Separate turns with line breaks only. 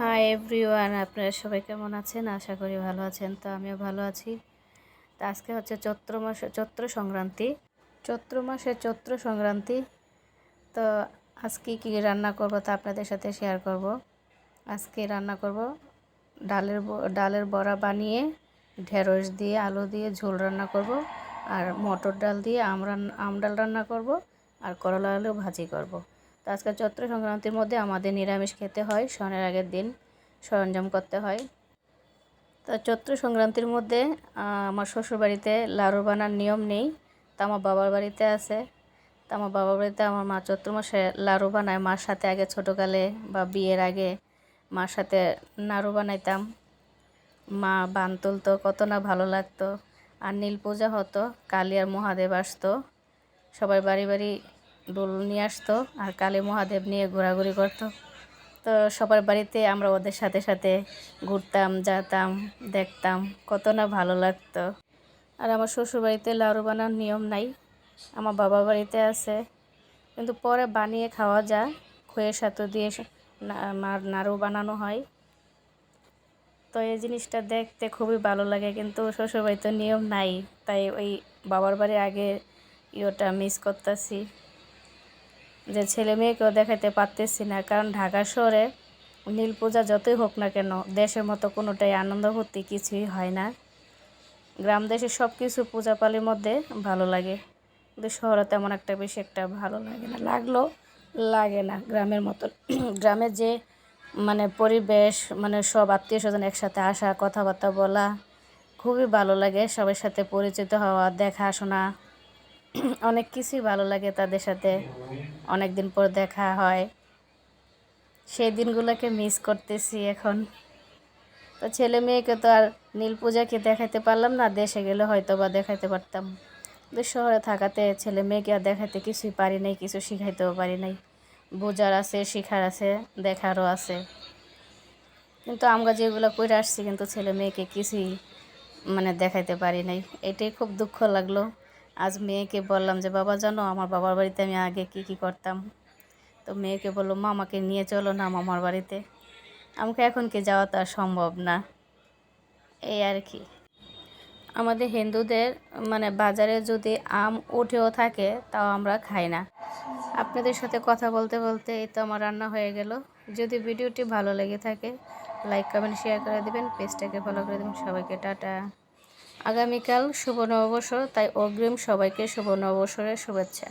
Hi everyone, আপনারা সবাই কেমন আছেন? আশা করি ভালো আছেন। তো আমিও ভালো আছি। তো আজকে হচ্ছে চৈত্র সংক্রান্তি। চৈত্র সংক্রান্তি। তো আজকে কি রান্না করব তা আপনাদের সাথে শেয়ার করব। আজকে রান্না করব ডালের বড়া বানিয়ে ঢেঁড়স দিয়ে আলু দিয়ে ঝোল রান্না করব, আর মটর ডাল দিয়ে আমডাল রান্না করব, আর করলা আলু ভাজি করব। তো আজকে চৈত্র সংক্রান্তির মধ্যে আমাদের নিরামিষ খেতে হয়, সনের আগের দিন সরঞ্জাম করতে হয়। তো চৈত্র সংক্রান্তির মধ্যে আমার শ্বশুরবাড়িতে লাড়ু বানার নিয়ম নেই, তা আমার বাবার বাড়িতে আছে। তা আমার বাবার বাড়িতে আমার মা চৈত্র মাসে লাড়ু বানায়। মার সাথে আগে ছোটোকালে বা বিয়ের আগে মার সাথে নাড়ু বানাইতাম। মা বান তুলতো, কত না ভালো লাগতো। আর নীল পূজা হতো, কালী আর মহাদেব আসতো, সবাই বাড়ি বাড়ি ডোল নিয়ে আসতো আর কালী মহাদেব নিয়ে ঘোরাঘুরি করতো। তো সবার বাড়িতে আমরা ওদের সাথে সাথে ঘুরতাম, যেতাম, দেখতাম, কত না ভালো লাগতো। আর আমার শ্বশুরবাড়িতে লাড়ু বানানোর নিয়ম নাই, আমার বাবার বাড়িতে আছে, কিন্তু পরে বানিয়ে খাওয়া যায়। খইয়ের সাথে দিয়ে নাড়ু বানানো হয়। তো এই জিনিসটা দেখতে খুবই ভালো লাগে, কিন্তু শ্বশুরবাড়িতে নিয়ম নাই, তাই ওই বাবার বাড়ির আগে ইয়েটা মিস করতেছি, যে ছেলে মেয়েকেও দেখাতে পারতেছি না। কারণ ঢাকা শহরে নীল পূজা যতই হোক না কেন, দেশের মতো কোনোটাই আনন্দ ভর্তি কিছুই হয় না। গ্রাম দেশে সব কিছু পূজাপালির মধ্যে ভালো লাগে, কিন্তু শহরে তেমন একটা বেশি একটা ভালো লাগে না, লাগে না গ্রামের মতো। গ্রামের যে পরিবেশ, সব আত্মীয় স্বজন একসাথে আসা, কথাবার্তা বলা খুবই ভালো লাগে। সবার সাথে পরিচিত হওয়া, দেখাশোনা, অনেক কিছুই ভালো লাগে তাদের সাথে। অনেক দিন পর দেখা হয়, সেই দিনগুলোকে মিস করতেছি এখন। তো ছেলে মেয়েকে তো আর নীল পূজাকে দেখাতে পারলাম না, দেশে গেলে হয়তো বা দেখাতে পারতাম। কিন্তু শহরে থাকাতে ছেলে মেয়েকে আর দেখাতে কিছুই পারি নাই, কিছু শিখাইতেও পারি নাই। বোঝার আছে, শিখার আছে, দেখারও আছে, কিন্তু আমরা যেগুলো করে আসছি কিন্তু ছেলে মেয়েকে কিছুই দেখাইতে পারি নাই। এটাই খুব দুঃখ লাগলো। আজ মেয়েকে বললাম যে বাবা, জানো আমার বাবার বাড়িতে আমি আগে কি করতাম? তো মেয়েকে বললো, মা আমাকে নিয়ে চলো না মামার বাড়িতে। আমাকে এখন কি যাওয়া তো আর সম্ভব না, এই আর কি। আমাদের হিন্দুদের বাজারে যদি আম উঠেও থাকে তাও আমরা খাই না। আপনাদের সাথে কথা বলতে বলতে এই তো আমার রান্না হয়ে গেল। যদি ভিডিওটি ভালো লেগে থাকে, লাইক কমেন্ট শেয়ার করে দেবেন, পেজটাকে ফলো করে দেবেন। সবাইকে টাটা। আগামীকাল শুভ নববর্ষ, তাই অগ্রিম সবাইকে শুভ নববর্ষের শুভেচ্ছা।